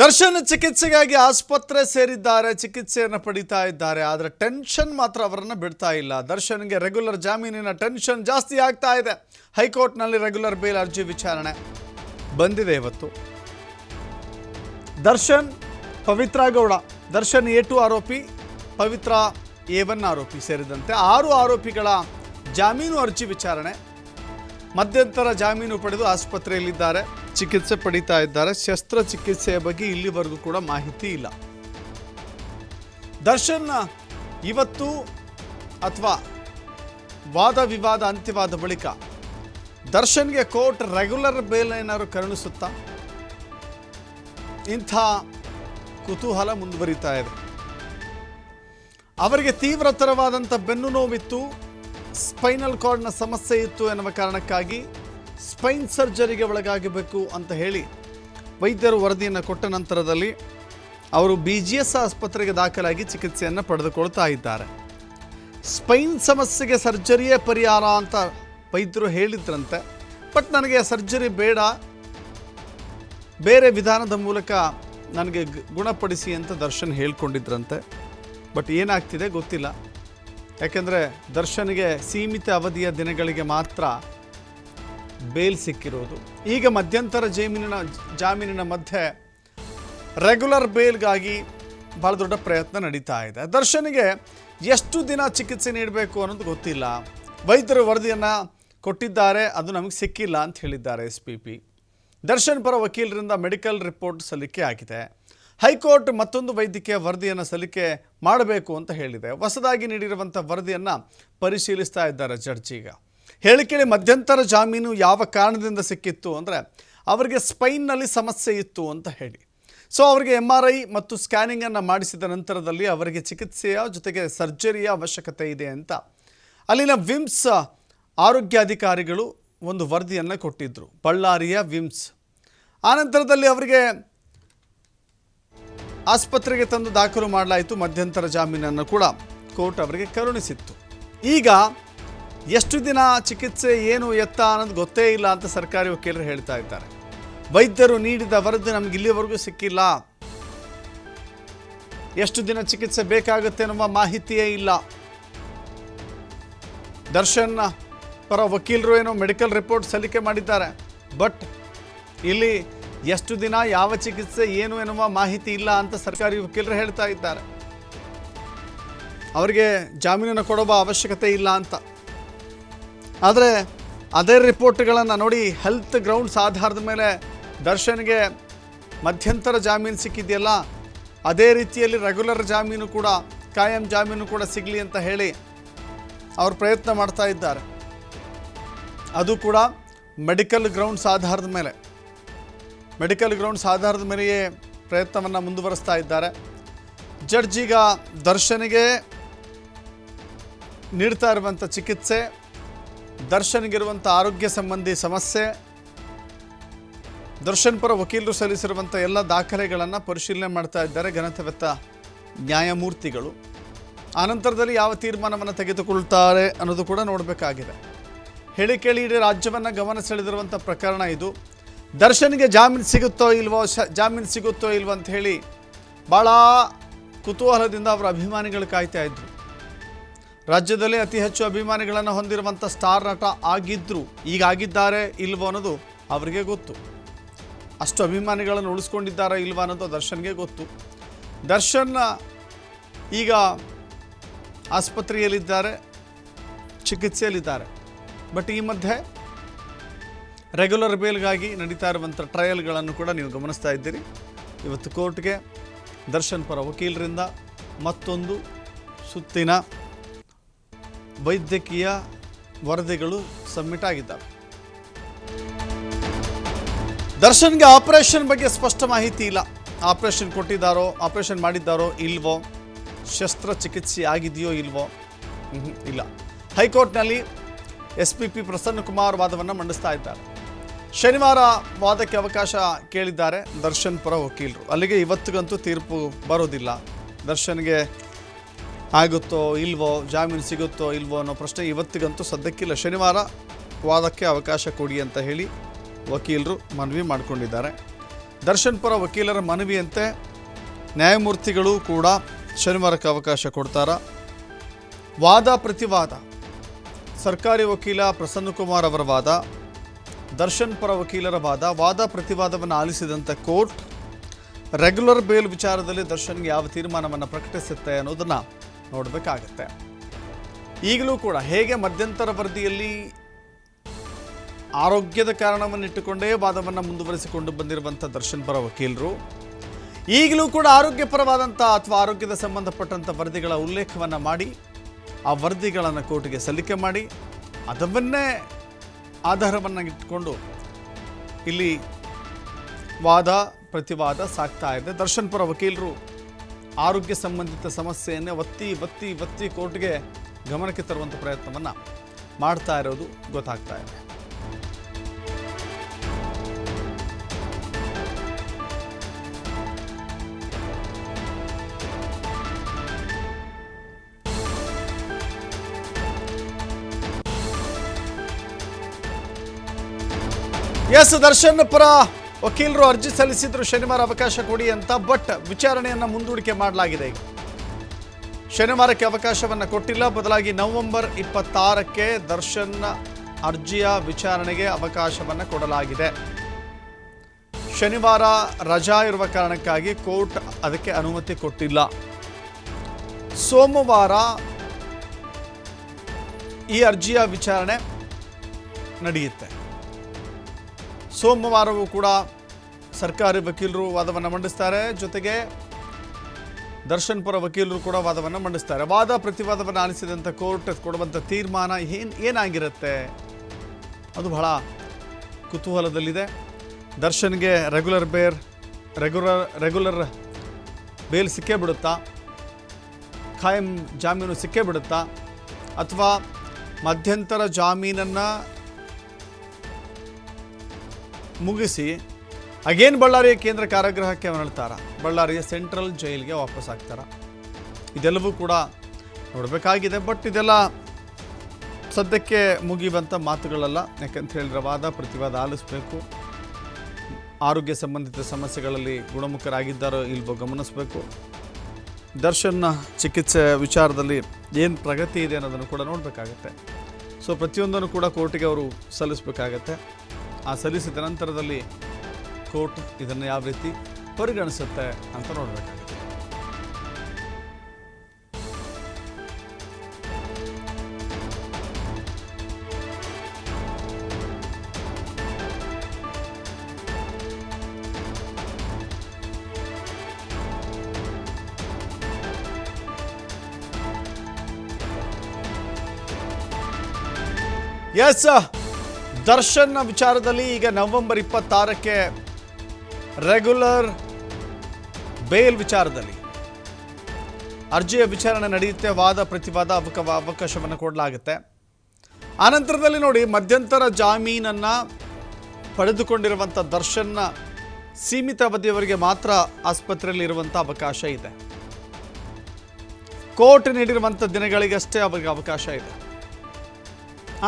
ದರ್ಶನ್ ಚಿಕಿತ್ಸೆಗಾಗಿ ಆಸ್ಪತ್ರೆ ಸೇರಿದ್ದಾರೆ, ಚಿಕಿತ್ಸೆಯನ್ನು ಪಡಿತಾ ಇದ್ದಾರೆ. ಆದರೆ ಟೆನ್ಷನ್ ಮಾತ್ರ ಅವರನ್ನು ಬಿಡ್ತಾ ಇಲ್ಲ. ದರ್ಶನ್ಗೆ ರೆಗ್ಯುಲರ್ ಜಾಮೀನಿನ ಟೆನ್ಷನ್ ಜಾಸ್ತಿ ಆಗ್ತಾ ಇದೆ. ಹೈಕೋರ್ಟ್ನಲ್ಲಿ ರೆಗ್ಯುಲರ್ ಬೇಲ್ ಅರ್ಜಿ ವಿಚಾರಣೆ ಬಂದಿದೆ ಇವತ್ತು. ದರ್ಶನ್, ಪವಿತ್ರ ಗೌಡ, ದರ್ಶನ್ A2 ಆರೋಪಿ, ಪವಿತ್ರ A1 ಆರೋಪಿ ಸೇರಿದಂತೆ 6 ಆರೋಪಿಗಳ ಜಾಮೀನು ಅರ್ಜಿ ವಿಚಾರಣೆ. ಮಧ್ಯಂತರ ಜಾಮೀನು ಪಡೆದು ಆಸ್ಪತ್ರೆಯಲ್ಲಿದ್ದಾರೆ, ಚಿಕಿತ್ಸೆ ಪಡಿತಾ ಇದ್ದಾರೆ. ಶಸ್ತ್ರಚಿಕಿತ್ಸೆಯ ಬಗ್ಗೆ ಇಲ್ಲಿವರೆಗೂ ಕೂಡ ಮಾಹಿತಿ ಇಲ್ಲ. ದರ್ಶನ್ ಇವತ್ತು ಅಥವಾ ವಾದ ವಿವಾದ ಅಂತ್ಯವಾದ ಬಳಿಕ ದರ್ಶನ್ಗೆ ಕೋರ್ಟ್ ರೆಗ್ಯುಲರ್ ಬೇಲ್ ಏನಾದ್ರು ಕರುಣಿಸುತ್ತಾ? ಇಂಥ ಕುತೂಹಲ ಮುಂದುವರಿತಾ ಇದೆ. ಅವರಿಗೆ ತೀವ್ರತರವಾದಂಥ ಬೆನ್ನು ನೋವಿತ್ತು, ಸ್ಪೈನಲ್ ಕಾರ್ಡ್ನ ಸಮಸ್ಯೆ ಇತ್ತು ಎನ್ನುವ ಕಾರಣಕ್ಕಾಗಿ ಸ್ಪೈನ್ ಸರ್ಜರಿಗೆ ಒಳಗಾಗಬೇಕು ಅಂತ ಹೇಳಿ ವೈದ್ಯರು ವರದಿಯನ್ನು ಕೊಟ್ಟ ನಂತರದಲ್ಲಿ ಅವರು BGS ಆಸ್ಪತ್ರೆಗೆ ದಾಖಲಾಗಿ ಚಿಕಿತ್ಸೆಯನ್ನು ಪಡೆದುಕೊಳ್ತಾ ಇದ್ದಾರೆ. ಸ್ಪೈನ್ ಸಮಸ್ಯೆಗೆ ಸರ್ಜರಿಯೇ ಪರಿಹಾರ ಅಂತ ವೈದ್ಯರು ಹೇಳಿದ್ರಂತೆ. ಬಟ್ ನನಗೆ ಸರ್ಜರಿ ಬೇಡ, ಬೇರೆ ವಿಧಾನದ ಮೂಲಕ ನನಗೆ ಗುಣಪಡಿಸಿ ಅಂತ ದರ್ಶನ್ ಹೇಳ್ಕೊಂಡಿದ್ರಂತೆ. ಬಟ್ ಏನಾಗ್ತಿದೆ ಗೊತ್ತಿಲ್ಲ. ಯಾಕೆಂದರೆ ದರ್ಶನ್ಗೆ ಸೀಮಿತ ಅವಧಿಯ ದಿನಗಳಿಗೆ ಮಾತ್ರ ಬೇಲ್ ಸಿಕ್ಕಿರೋದು. ಈಗ ಮಧ್ಯಂತರ ಜಾಮೀನಿನ ಮಧ್ಯೆ ರೆಗ್ಯುಲರ್ ಬೇಲ್ಗಾಗಿ ಭಾಳ ದೊಡ್ಡ ಪ್ರಯತ್ನ ನಡೀತಾ ಇದೆ. ದರ್ಶನ್ಗೆ ಎಷ್ಟು ದಿನ ಚಿಕಿತ್ಸೆ ನೀಡಬೇಕು ಅನ್ನೋದು ಗೊತ್ತಿಲ್ಲ. ವೈದ್ಯರು ವರದಿಯನ್ನು ಕೊಟ್ಟಿದ್ದಾರೆ, ಅದು ನಮಗೆ ಸಿಕ್ಕಿಲ್ಲ ಅಂತ ಹೇಳಿದ್ದಾರೆ SPP. ದರ್ಶನ್ ಪರ ವಕೀಲರಿಂದ ಮೆಡಿಕಲ್ ರಿಪೋರ್ಟ್ ಸಲ್ಲಿಕೆ ಆಗಿದೆ. ಹೈಕೋರ್ಟ್ ಮತ್ತೊಂದು ವೈದ್ಯಕೀಯ ವರದಿಯನ್ನು ಸಲ್ಲಿಕೆ ಮಾಡಬೇಕು ಅಂತ ಹೇಳಿದೆ. ಹೊಸದಾಗಿ ನೀಡಿರುವಂಥ ವರದಿಯನ್ನು ಪರಿಶೀಲಿಸ್ತಾ ಇದ್ದಾರೆ ಜಡ್ಜ್. ಈಗ ಹೇಳಿಕೆಯಲ್ಲಿ ಮಧ್ಯಂತರ ಜಾಮೀನು ಯಾವ ಕಾರಣದಿಂದ ಸಿಕ್ಕಿತ್ತು ಅಂದರೆ ಅವರಿಗೆ ಸ್ಪೈನ್ನಲ್ಲಿ ಸಮಸ್ಯೆ ಇತ್ತು ಅಂತ ಹೇಳಿ. ಸೊ ಅವರಿಗೆ MRI ಮತ್ತು ಸ್ಕ್ಯಾನಿಂಗನ್ನು ಮಾಡಿಸಿದ ನಂತರದಲ್ಲಿ ಅವರಿಗೆ ಚಿಕಿತ್ಸೆಯ ಜೊತೆಗೆ ಸರ್ಜರಿಯ ಅವಶ್ಯಕತೆ ಇದೆ ಅಂತ ಅಲ್ಲಿನ ವಿಮ್ಸ್ ಆರೋಗ್ಯಾಧಿಕಾರಿಗಳು ಒಂದು ವರದಿಯನ್ನು ಕೊಟ್ಟಿದ್ದರು, ಬಳ್ಳಾರಿಯ ವಿಮ್ಸ್. ಆನಂತರದಲ್ಲಿ ಅವರಿಗೆ ಆಸ್ಪತ್ರೆಗೆ ತಂದು ದಾಖಲು ಮಾಡಲಾಯಿತು. ಮಧ್ಯಂತರ ಜಾಮೀನನ್ನು ಕೂಡ ಕೋರ್ಟ್ ಅವರಿಗೆ ಕರುಣಿಸಿತ್ತು. ಈಗ ಎಷ್ಟು ದಿನ ಚಿಕಿತ್ಸೆ ಏನು ಎತ್ತ ಅನ್ನೋದು ಗೊತ್ತೇ ಇಲ್ಲ ಅಂತ ಸರ್ಕಾರಿ ವಕೀಲರು ಹೇಳ್ತಾ ಇದ್ದಾರೆ. ವೈದ್ಯರು ನೀಡಿದ ವರದಿ ನಮ್ಗೆ ಇಲ್ಲಿವರೆಗೂ ಸಿಕ್ಕಿಲ್ಲ, ಎಷ್ಟು ದಿನ ಚಿಕಿತ್ಸೆ ಬೇಕಾಗುತ್ತೆ ಅನ್ನುವ ಮಾಹಿತಿಯೇ ಇಲ್ಲ. ದರ್ಶನ್ ಪರ ವಕೀಲರು ಏನೋ ಮೆಡಿಕಲ್ ರಿಪೋರ್ಟ್ ಸಲ್ಲಿಕೆ ಮಾಡಿದ್ದಾರೆ, ಬಟ್ ಇಲ್ಲಿ ಎಷ್ಟು ದಿನ ಯಾವ ಚಿಕಿತ್ಸೆ ಏನು ಎನ್ನುವ ಮಾಹಿತಿ ಇಲ್ಲ ಅಂತ ಸರ್ಕಾರಿ ವಕೀಲರು ಹೇಳ್ತಾ ಇದ್ದಾರೆ. ಅವರಿಗೆ ಜಾಮೀನನ್ನು ಕೊಡೋ ಅವಶ್ಯಕತೆ ಇಲ್ಲ ಅಂತ. ಆದರೆ ಅದೇ ರಿಪೋರ್ಟ್ಗಳನ್ನು ನೋಡಿ ಹೆಲ್ತ್ ಗ್ರೌಂಡ್ಸ್ ಆಧಾರದ ಮೇಲೆ ದರ್ಶನ್ಗೆ ಮಧ್ಯಂತರ ಜಾಮೀನು ಸಿಕ್ಕಿದೆಯಲ್ಲ, ಅದೇ ರೀತಿಯಲ್ಲಿ ರೆಗ್ಯುಲರ್ ಜಾಮೀನು ಕೂಡ, ಕಾಯಂ ಜಾಮೀನು ಕೂಡ ಸಿಗಲಿ ಅಂತ ಹೇಳಿ ಅವರು ಪ್ರಯತ್ನ ಮಾಡ್ತಾ ಇದ್ದಾರೆ. ಅದು ಕೂಡ ಮೆಡಿಕಲ್ ಗ್ರೌಂಡ್ಸ್ ಆಧಾರದ ಮೇಲೆಯೇ ಪ್ರಯತ್ನವನ್ನು ಮುಂದುವರಿಸ್ತಾ ಇದ್ದಾರೆ. ಜಡ್ಜ್ ಈಗ ದರ್ಶನ್ಗೆ ನೀಡ್ತಾ ಇರುವಂಥ ಚಿಕಿತ್ಸೆ, ದರ್ಶನ್ಗಿರುವಂಥ ಆರೋಗ್ಯ ಸಂಬಂಧಿ ಸಮಸ್ಯೆ, ದರ್ಶನ್ ಪರ ವಕೀಲರು ಸಲ್ಲಿಸಿರುವಂಥ ಎಲ್ಲ ದಾಖಲೆಗಳನ್ನು ಪರಿಶೀಲನೆ ಮಾಡ್ತಾ ಇದ್ದಾರೆ ಘನತೆವೆತ್ತ ನ್ಯಾಯಮೂರ್ತಿಗಳು. ಆನಂತರದಲ್ಲಿ ಯಾವ ತೀರ್ಮಾನವನ್ನು ತೆಗೆದುಕೊಳ್ತಾರೆ ಅನ್ನೋದು ಕೂಡ ನೋಡಬೇಕಾಗಿದೆ. ಹೇಳಿಕೆಯಲ್ಲಿ ಇಡೀ ರಾಜ್ಯವನ್ನು ಗಮನ ಸೆಳೆದಿರುವಂಥ ಪ್ರಕರಣ ಇದು. ದರ್ಶನ್ಗೆ ಜಾಮೀನು ಸಿಗುತ್ತೋ ಇಲ್ವೋ ಅಂತ ಹೇಳಿ ಭಾಳ ಕುತೂಹಲದಿಂದ ಅವರ ಅಭಿಮಾನಿಗಳು ಕಾಯ್ತಾ ಇದ್ದರು. ರಾಜ್ಯದಲ್ಲಿ ಅತಿ ಹೆಚ್ಚು ಅಭಿಮಾನಿಗಳನ್ನು ಹೊಂದಿರುವಂಥ ಸ್ಟಾರ್ ನಟ ಆಗಿದ್ದರು. ಈಗ ಆಗಿದ್ದಾರೆ ಇಲ್ವೋ ಅನ್ನೋದು ಅವರಿಗೆ ಗೊತ್ತು. ಅಷ್ಟು ಅಭಿಮಾನಿಗಳನ್ನು ಉಳಿಸ್ಕೊಂಡಿದ್ದಾರಾ ಇಲ್ವಾ ಅನ್ನೋದು ದರ್ಶನ್ಗೆ ಗೊತ್ತು. ದರ್ಶನ್ ಈಗ ಆಸ್ಪತ್ರೆಯಲ್ಲಿದ್ದಾರೆ, ಚಿಕಿತ್ಸೆಯಲ್ಲಿದ್ದಾರೆ. ಬಟ್ ಈ ಮಧ್ಯೆ ರೆಗ್ಯುಲರ್ ಬೇಲ್ಗಾಗಿ ನಡೀತಾ ಇರುವಂಥ ಟ್ರಯಲ್ಗಳನ್ನು ಕೂಡ ನೀವು ಗಮನಿಸ್ತಾ ಇದ್ದೀರಿ. ಇವತ್ತು ಕೋರ್ಟ್ಗೆ ದರ್ಶನ್ ಪರ ವಕೀಲರಿಂದ ಮತ್ತೊಂದು ಸುತ್ತಿನ ವೈದ್ಯಕೀಯ ವರದಿಗಳು ಸಬ್ಮಿಟ್ ಆಗಿದ್ದಾವೆ. ದರ್ಶನ್ಗೆ ಆಪರೇಷನ್ ಬಗ್ಗೆ ಸ್ಪಷ್ಟ ಮಾಹಿತಿ ಇಲ್ಲ. ಆಪರೇಷನ್ ಮಾಡಿದ್ದಾರೋ ಇಲ್ವೋ, ಶಸ್ತ್ರಚಿಕಿತ್ಸೆ ಆಗಿದೆಯೋ ಇಲ್ವೋ, ಇಲ್ಲ. ಹೈಕೋರ್ಟ್ನಲ್ಲಿ SPP ಪ್ರಸನ್ನಕುಮಾರ್ ವಾದವನ್ನು ಮಂಡಿಸ್ತಾ ಇದ್ದಾರೆ. ಶನಿವಾರ ವಾದಕ್ಕೆ ಅವಕಾಶ ಕೇಳಿದ್ದಾರೆ ದರ್ಶನ್ ಪರ ವಕೀಲರು. ಅಲ್ಲಿಗೆ ಇವತ್ತಿಗಂತೂ ತೀರ್ಪು ಬರೋದಿಲ್ಲ. ದರ್ಶನ್ಗೆ ಆಗುತ್ತೋ ಇಲ್ವೋ, ಜಾಮೀನು ಸಿಗುತ್ತೋ ಇಲ್ವೋ ಅನ್ನೋ ಪ್ರಶ್ನೆ ಇವತ್ತಿಗಂತೂ ಸದ್ಯಕ್ಕಿಲ್ಲ. ಶನಿವಾರ ವಾದಕ್ಕೆ ಅವಕಾಶ ಕೊಡಿ ಅಂತ ಹೇಳಿ ವಕೀಲರು ಮನವಿ ಮಾಡಿಕೊಂಡಿದ್ದಾರೆ. ದರ್ಶನ್ ಪರ ವಕೀಲರ ಮನವಿಯಂತೆ ನ್ಯಾಯಮೂರ್ತಿಗಳು ಕೂಡ ಶನಿವಾರಕ್ಕೆ ಅವಕಾಶ ಕೊಡ್ತಾರ. ವಾದ ಪ್ರತಿವಾದ, ಸರ್ಕಾರಿ ವಕೀಲ ಪ್ರಸನ್ನಕುಮಾರ್ ಅವರ ವಾದ, ದರ್ಶನ್ ಪರ ವಕೀಲರ ವಾದ ಪ್ರತಿವಾದವನ್ನು ಆಲಿಸಿದಂಥ ಕೋರ್ಟ್ ರೆಗ್ಯುಲರ್ ಬೇಲ್ ವಿಚಾರದಲ್ಲಿ ದರ್ಶನ್ಗೆ ಯಾವ ತೀರ್ಮಾನವನ್ನು ಪ್ರಕಟಿಸುತ್ತೆ ಅನ್ನೋದನ್ನು ನೋಡಬೇಕಾಗತ್ತೆ. ಈಗಲೂ ಕೂಡ ಹೇಗೆ ಮಧ್ಯಂತರ ವರದಿಯಲ್ಲಿ ಆರೋಗ್ಯದ ಕಾರಣವನ್ನಿಟ್ಟುಕೊಂಡೇ ವಾದವನ್ನು ಮುಂದುವರಿಸಿಕೊಂಡು ಬಂದಿರುವಂಥ ದರ್ಶನ್ ಪರ ವಕೀಲರು ಈಗಲೂ ಕೂಡ ಆರೋಗ್ಯಪರವಾದಂಥ ಅಥವಾ ಆರೋಗ್ಯದ ಸಂಬಂಧಪಟ್ಟಂಥ ವರದಿಗಳ ಉಲ್ಲೇಖವನ್ನು ಮಾಡಿ ಆ ವರದಿಗಳನ್ನು ಕೋರ್ಟ್ಗೆ ಸಲ್ಲಿಕೆ ಮಾಡಿ ಅದನ್ನೇ ಆಧಾರವನ್ನು ಇಟ್ಟುಕೊಂಡು ಇಲ್ಲಿ ವಾದ ಪ್ರತಿವಾದ ಸಾಗ್ತಾ ಇದೆ. ದರ್ಶನ್ ಪರ ವಕೀಲರು ಆರೋಗ್ಯ ಸಂಬಂಧಿತ ಸಮಸ್ಯೆಯನ್ನೇ ಒತ್ತಿ ಕೋರ್ಟ್ಗೆ ಗಮನಕ್ಕೆ ತರುವಂಥ ಪ್ರಯತ್ನವನ್ನು ಮಾಡ್ತಾ ಇರೋದು ಗೊತ್ತಾಗ್ತಾ ಇದೆ. ದರ್ಶನ್ ಪರ ವಕೀಲರು ಅರ್ಜಿ ಸಲ್ಲಿಸಿದ್ರು ಶನಿವಾರ ಅವಕಾಶ ಕೊಡಿ ಅಂತ. ಬಟ್ ವಿಚಾರಣೆಯನ್ನು ಮುಂದೂಡಿಕೆ ಮಾಡಲಾಗಿದೆ. ಈಗ ಶನಿವಾರಕ್ಕೆ ಅವಕಾಶವನ್ನು ಕೊಟ್ಟಿಲ್ಲ, ಬದಲಾಗಿ ನವೆಂಬರ್ 26ಕ್ಕೆ ದರ್ಶನ್ ಅರ್ಜಿಯ ವಿಚಾರಣೆಗೆ ಅವಕಾಶವನ್ನು ಕೊಡಲಾಗಿದೆ. ಶನಿವಾರ ರಜಾ ಇರುವ ಕಾರಣಕ್ಕಾಗಿ ಕೋರ್ಟ್ ಅದಕ್ಕೆ ಅನುಮತಿ ಕೊಟ್ಟಿಲ್ಲ. ಸೋಮವಾರ ಈ ಅರ್ಜಿಯ ವಿಚಾರಣೆ ನಡೆಯುತ್ತೆ. ಸೋಮವಾರವೂ ಕೂಡ ಸರ್ಕಾರಿ ವಕೀಲರು ವಾದವನ್ನು ಮಂಡಿಸ್ತಾರೆ, ಜೊತೆಗೆ ದರ್ಶನ್ ಪರ ವಕೀಲರು ಕೂಡ ವಾದವನ್ನು ಮಂಡಿಸ್ತಾರೆ. ವಾದ ಪ್ರತಿವಾದವನ್ನು ಆಲಿಸಿದಂಥ ಕೋರ್ಟ್ ಕೊಡುವಂಥ ತೀರ್ಮಾನ ಏನಾಗಿರುತ್ತೆ ಅದು ಬಹಳ ಕುತೂಹಲದಲ್ಲಿದೆ. ದರ್ಶನ್ಗೆ ರೆಗ್ಯುಲರ್ ಬೇಲ್ ಸಿಕ್ಕೇ ಬಿಡುತ್ತಾ, ಖಾಯಂ ಜಾಮೀನು ಸಿಕ್ಕೇ ಬಿಡುತ್ತಾ, ಅಥವಾ ಮಧ್ಯಂತರ ಜಾಮೀನನ್ನು ಮುಗಿಸಿ ಅಗೇನ್ ಬಳ್ಳಾರಿಯ ಕೇಂದ್ರ ಕಾರಾಗೃಹಕ್ಕೆ ಮರಳ್ತಾರ, ಬಳ್ಳಾರಿಯ ಸೆಂಟ್ರಲ್ ಜೈಲ್ಗೆ ವಾಪಸ್ ಆಗ್ತಾರ? ಇದೆಲ್ಲವೂ ಕೂಡ ನೋಡಬೇಕಾಗಿದೆ. ಬಟ್ ಇದೆಲ್ಲ ಸದ್ಯಕ್ಕೆ ಮುಗಿಯುವಂಥ ಮಾತುಗಳಲ್ಲ. ಯಾಕಂತ ಹೇಳಿದ್ರೆ ವಾದ ಪ್ರತಿವಾದ ಆಲಿಸಬೇಕು, ಆರೋಗ್ಯ ಸಂಬಂಧಿತ ಸಮಸ್ಯೆಗಳಲ್ಲಿ ಗುಣಮುಖರಾಗಿದ್ದಾರೋ ಇಲ್ವೋ ಗಮನಿಸಬೇಕು, ದರ್ಶನ್ನ ಚಿಕಿತ್ಸೆ ವಿಚಾರದಲ್ಲಿ ಏನು ಪ್ರಗತಿ ಇದೆ ಅನ್ನೋದನ್ನು ಕೂಡ ನೋಡಬೇಕಾಗತ್ತೆ. ಸೊ ಪ್ರತಿಯೊಂದನ್ನು ಕೂಡ ಕೋರ್ಟಿಗೆ ಅವರು ಸಲ್ಲಿಸಬೇಕಾಗತ್ತೆ. ಆ ಸಲ್ಲಿಸಿದ ನಂತರದಲ್ಲಿ ಕೋರ್ಟ್ ಇದನ್ನು ಯಾವ ರೀತಿ ಪರಿಗಣಿಸುತ್ತೆ ಅಂತ ನೋಡಬೇಕಾಗುತ್ತೆ. ಎಸ್, ದರ್ಶನ್ ವಿಚಾರದಲ್ಲಿ ಈಗ ನವೆಂಬರ್ 26ಕ್ಕೆ ರೆಗ್ಯುಲರ್ ಬೇಲ್ ವಿಚಾರದಲ್ಲಿ ಅರ್ಜಿಯ ವಿಚಾರಣೆ ನಡೆಯುತ್ತೆ. ವಾದ ಪ್ರತಿವಾದ ಅವಕಾಶವನ್ನು ಕೊಡಲಾಗುತ್ತೆ. ಆನಂತರದಲ್ಲಿ ನೋಡಿ, ಮಧ್ಯಂತರ ಜಾಮೀನನ್ನು ಪಡೆದುಕೊಂಡಿರುವಂಥ ದರ್ಶನ್ನ ಸೀಮಿತ ಅವಧಿಯವರೆಗೆ ಮಾತ್ರ ಆಸ್ಪತ್ರೆಯಲ್ಲಿ ಇರುವಂಥ ಅವಕಾಶ ಇದೆ. ಕೋರ್ಟ್ ನೀಡಿರುವಂಥ ದಿನಗಳಿಗಷ್ಟೇ ಅವರಿಗೆ ಅವಕಾಶ ಇದೆ.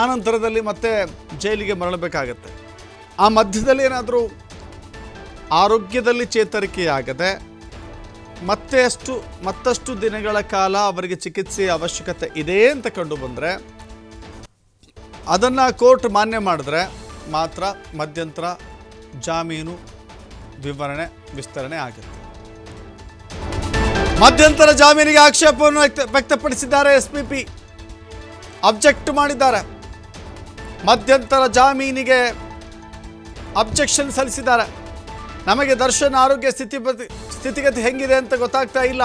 ಆನಂತರದಲ್ಲಿ ಮತ್ತೆ ಜೈಲಿಗೆ ಮರಳಬೇಕಾಗತ್ತೆ. ಆ ಮಧ್ಯದಲ್ಲಿ ಏನಾದರೂ ಆರೋಗ್ಯದಲ್ಲಿ ಚೇತರಿಕೆಯಾಗದೆ ಮತ್ತಷ್ಟು ದಿನಗಳ ಕಾಲ ಅವರಿಗೆ ಚಿಕಿತ್ಸೆಯ ಅವಶ್ಯಕತೆ ಇದೆ ಅಂತ ಕಂಡು ಬಂದರೆ ಅದನ್ನು ಕೋರ್ಟ್ ಮಾನ್ಯ ಮಾಡಿದ್ರೆ ಮಾತ್ರ ಮಧ್ಯಂತರ ಜಾಮೀನು ವಿಸ್ತರಣೆ ಆಗುತ್ತೆ. ಮಧ್ಯಂತರ ಜಾಮೀನಿಗೆ ಆಕ್ಷೇಪವನ್ನು ವ್ಯಕ್ತಪಡಿಸಿದ್ದಾರೆ SPP. ಅಬ್ಜೆಕ್ಟ್ ಮಾಡಿದ್ದಾರೆ. ಮಧ್ಯಂತರ ಜಾಮೀನಿಗೆ ಅಬ್ಜೆಕ್ಷನ್ ಸಲ್ಲಿಸಿದ್ದಾರೆ. ನಮಗೆ ದರ್ಶನ್ ಆರೋಗ್ಯ ಸ್ಥಿತಿಗತಿ ಹೆಂಗಿದೆ ಅಂತ ಗೊತ್ತಾಗ್ತಾ ಇಲ್ಲ,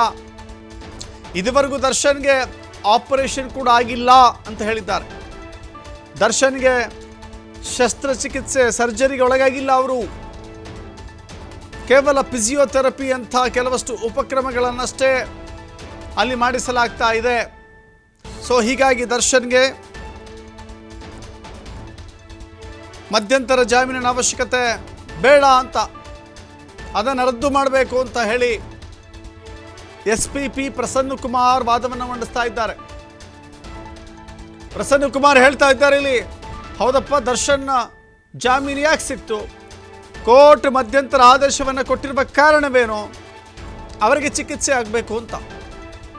ಇದುವರೆಗೂ ದರ್ಶನ್ಗೆ ಆಪರೇಷನ್ ಕೂಡ ಆಗಿಲ್ಲ ಅಂತ ಹೇಳಿದ್ದಾರೆ. ದರ್ಶನ್ಗೆ ಶಸ್ತ್ರಚಿಕಿತ್ಸೆ ಸರ್ಜರಿಗೆ ಒಳಗಾಗಿಲ್ಲ. ಅವರು ಕೇವಲ ಫಿಸಿಯೋಥೆರಪಿ ಅಂತ ಕೆಲವಷ್ಟು ಉಪಕ್ರಮಗಳನ್ನಷ್ಟೇ ಅಲ್ಲಿ ಮಾಡಿಸಲಾಗ್ತಾ ಇದೆ. ಸೊ ಹೀಗಾಗಿ ದರ್ಶನ್ಗೆ ಮಧ್ಯಂತರ ಜಾಮೀನಿನ ಅವಶ್ಯಕತೆ ಬೇಡ ಅಂತ, ಅದನ್ನು ರದ್ದು ಮಾಡಬೇಕು ಅಂತ ಹೇಳಿ SPP ಪ್ರಸನ್ನಕುಮಾರ್ ವಾದವನ್ನು ಮಂಡಿಸ್ತಾ ಇದ್ದಾರೆ. ಪ್ರಸನ್ನಕುಮಾರ್ ಹೇಳ್ತಾ ಇದ್ದಾರೆ ಇಲ್ಲಿ, ಹೌದಪ್ಪ, ದರ್ಶನ್ನ ಜಾಮೀನು ಯಾಕೆ ಸಿಕ್ತು, ಕೋರ್ಟ್ ಮಧ್ಯಂತರ ಆದೇಶವನ್ನು ಕೊಟ್ಟಿರುವ ಕಾರಣವೇನು? ಅವರಿಗೆ ಚಿಕಿತ್ಸೆ ಆಗಬೇಕು ಅಂತ.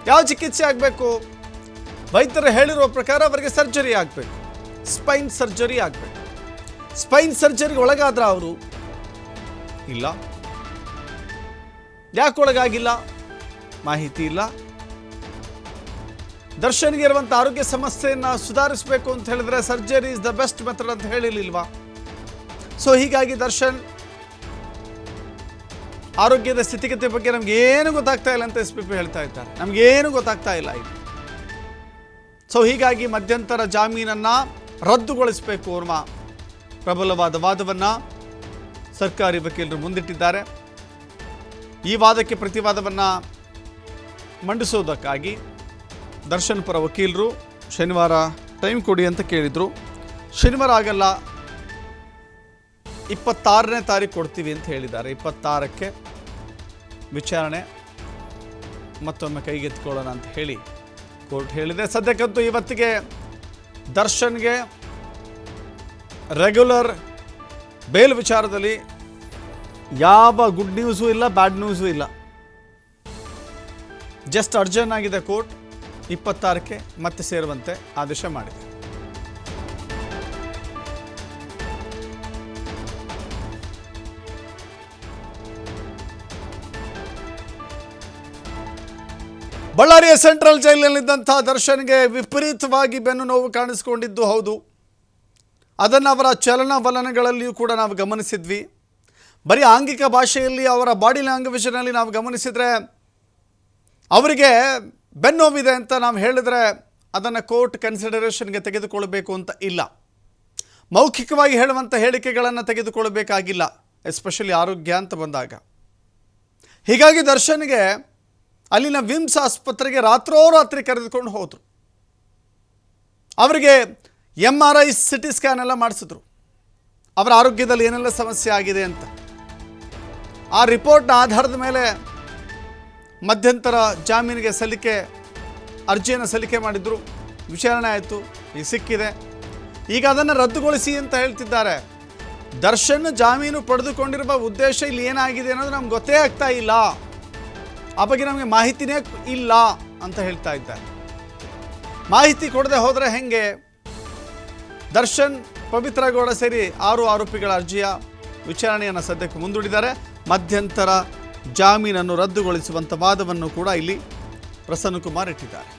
ಯಾವ ಚಿಕಿತ್ಸೆ ಆಗಬೇಕು? ವೈದ್ಯರು ಹೇಳಿರುವ ಪ್ರಕಾರ ಅವರಿಗೆ ಸರ್ಜರಿ ಆಗಬೇಕು, ಸ್ಪೈನ್ ಸರ್ಜರಿ ಆಗಬೇಕು. ಸ್ಪೈನ್ ಸರ್ಜರಿಗೆ ಒಳಗಾದ್ರ ಅವರು? ಇಲ್ಲ. ಯಾಕೆ ಒಳಗಾಗಿಲ್ಲ? ಮಾಹಿತಿ ಇಲ್ಲ. ದರ್ಶನ್ಗೆ ಇರುವಂಥ ಆರೋಗ್ಯ ಸಮಸ್ಯೆಯನ್ನು ಸುಧಾರಿಸಬೇಕು ಅಂತ ಹೇಳಿದ್ರೆ surgery is the best method ಅಂತ ಹೇಳಿರ್ಲಿಲ್ವಾ? ಸೊ ಹೀಗಾಗಿ ದರ್ಶನ್ ಆರೋಗ್ಯದ ಸ್ಥಿತಿಗತಿ ಬಗ್ಗೆ ನಮ್ಗೆ ಏನು ಗೊತ್ತಾಗ್ತಾ ಇಲ್ಲ ಅಂತ SPP ಹೇಳ್ತಾ ಇದ್ದಾರೆ. ನಮಗೇನು ಗೊತ್ತಾಗ್ತಾ ಇಲ್ಲ ಇದು. ಸೊ ಹೀಗಾಗಿ ಮಧ್ಯಂತರ ಜಾಮೀನನ್ನು ರದ್ದುಗೊಳಿಸಬೇಕು ಅನ್ನುವ ಪ್ರಬಲವಾದ ವಾದವನ್ನು ಸರ್ಕಾರಿ ವಕೀಲರು ಮುಂದಿಟ್ಟಿದ್ದಾರೆ. ಈ ವಾದಕ್ಕೆ ಪ್ರತಿವಾದವನ್ನು ಮಂಡಿಸೋದಕ್ಕಾಗಿ ದರ್ಶನ್ ಪರ ವಕೀಲರು ಶನಿವಾರ ಟೈಮ್ ಕೊಡಿ ಅಂತ ಕೇಳಿದರು. ಶನಿವಾರ ಆಗಲ್ಲ, 26ನೇ ತಾರೀಕು ಕೊಡ್ತೀವಿ ಅಂತ ಹೇಳಿದ್ದಾರೆ. 26ಕ್ಕೆ ವಿಚಾರಣೆ ಮತ್ತೊಮ್ಮೆ ಕೈಗೆತ್ತಿಕೊಳ್ಳೋಣ ಅಂತ ಹೇಳಿ ಕೋರ್ಟ್ ಹೇಳಿದೆ. ಸದ್ಯಕ್ಕಂತೂ ಇವತ್ತಿಗೆ ದರ್ಶನ್ಗೆ ರೆಗ್ಯುಲರ್ ಬೇಲ್ ವಿಚಾರದಲ್ಲಿ ಯಾವ ಗುಡ್ ನ್ಯೂಸು ಇಲ್ಲ, ಬ್ಯಾಡ್ ನ್ಯೂಸು ಇಲ್ಲ. ಜಸ್ಟ್ ಅರ್ಜೆಂಟ್ ಆಗಿದೆ ಕೋರ್ಟ್ 26ಕ್ಕೆ ಮತ್ತೆ ಸೇರುವಂತೆ ಆದೇಶ ಮಾಡಿದೆ. ಬಳ್ಳಾರಿಯ ಸೆಂಟ್ರಲ್ ಜೈಲಿನಲ್ಲಿದ್ದಂಥ ದರ್ಶನ್ಗೆ ವಿಪರೀತವಾಗಿ ಬೆನ್ನು ನೋವು ಕಾಣಿಸಿಕೊಂಡಿದ್ದು ಹೌದು. ಅದನ್ನು ಅವರ ಚಲನವಲನಗಳಲ್ಲಿಯೂ ಕೂಡ ನಾವು ಗಮನಿಸಿದ್ವಿ. ಬರೀ ಆಂಗಿಕ ಭಾಷೆಯಲ್ಲಿ ಅವರ ಬಾಡಿ ಲ್ಯಾಂಗ್ವೇಜ್ನಲ್ಲಿ ನಾವು ಗಮನಿಸಿದರೆ ಅವರಿಗೆ ಬೆನ್ನೋವಿದೆ ಅಂತ ನಾವು ಹೇಳಿದರೆ ಅದನ್ನು ಕೋರ್ಟ್ ಕನ್ಸಿಡರೇಷನ್ಗೆ ತೆಗೆದುಕೊಳ್ಳಬೇಕು ಅಂತ ಇಲ್ಲ. ಮೌಖಿಕವಾಗಿ ಹೇಳುವಂಥ ಹೇಳಿಕೆಗಳನ್ನು ತೆಗೆದುಕೊಳ್ಳಬೇಕಾಗಿಲ್ಲ, ಎಸ್ಪೆಷಲಿ ಆರೋಗ್ಯ ಅಂತ ಬಂದಾಗ. ಹೀಗಾಗಿ ದರ್ಶನ್ಗೆ ಅಲ್ಲಿನ ವಿಮ್ಸ್ ಆಸ್ಪತ್ರೆಗೆ ರಾತ್ರೋರಾತ್ರಿ ಕರೆದುಕೊಂಡು ಹೋದರು. ಅವರಿಗೆ MRI CT ಸ್ಕ್ಯಾನ್ ಎಲ್ಲ ಮಾಡಿಸಿದ್ರು, ಅವರ ಆರೋಗ್ಯದಲ್ಲಿ ಏನೆಲ್ಲ ಸಮಸ್ಯೆ ಆಗಿದೆ ಅಂತ. ಆ ರಿಪೋರ್ಟ್ನ ಆಧಾರದ ಮೇಲೆ ಮಧ್ಯಂತರ ಜಾಮೀನಿಗೆ ಅರ್ಜಿಯನ್ನು ಸಲ್ಲಿಕೆ ಮಾಡಿದ್ರು. ವಿಚಾರಣೆ ಆಯಿತು, ಈಗ ಸಿಕ್ಕಿದೆ. ಈಗ ಅದನ್ನು ರದ್ದುಗೊಳಿಸಿ ಅಂತ ಹೇಳ್ತಿದ್ದಾರೆ. ದರ್ಶನ್ ಜಾಮೀನು ಪಡೆದುಕೊಂಡಿರುವ ಉದ್ದೇಶ ಇಲ್ಲಿ ಏನಾಗಿದೆ ಅನ್ನೋದು ನಮ್ಗೆ ಗೊತ್ತೇ ಆಗ್ತಾ ಇಲ್ಲ, ಆ ಬಗ್ಗೆ ನಮಗೆ ಮಾಹಿತಿನೇ ಇಲ್ಲ ಅಂತ ಹೇಳ್ತಾ ಇದ್ದಾರೆ. ಮಾಹಿತಿ ಕೊಡದೆ ಹೋದರೆ ಹೆಂಗೆ? ದರ್ಶನ್, ಪವಿತ್ರ ಗೌಡ ಸೇರಿ 6 ಆರೋಪಿಗಳ ಅರ್ಜಿಯ ವಿಚಾರಣೆಯನ್ನು ಸದ್ಯಕ್ಕೆ ಮುಂದೂಡಿದ್ದಾರೆ. ಮಧ್ಯಂತರ ಜಾಮೀನನ್ನು ರದ್ದುಗೊಳಿಸುವಂಥ ವಾದವನ್ನು ಕೂಡ ಇಲ್ಲಿ ಪ್ರಸನ್ನ ಕುಮಾರ್ ಇಟ್ಟಿದ್ದಾರೆ.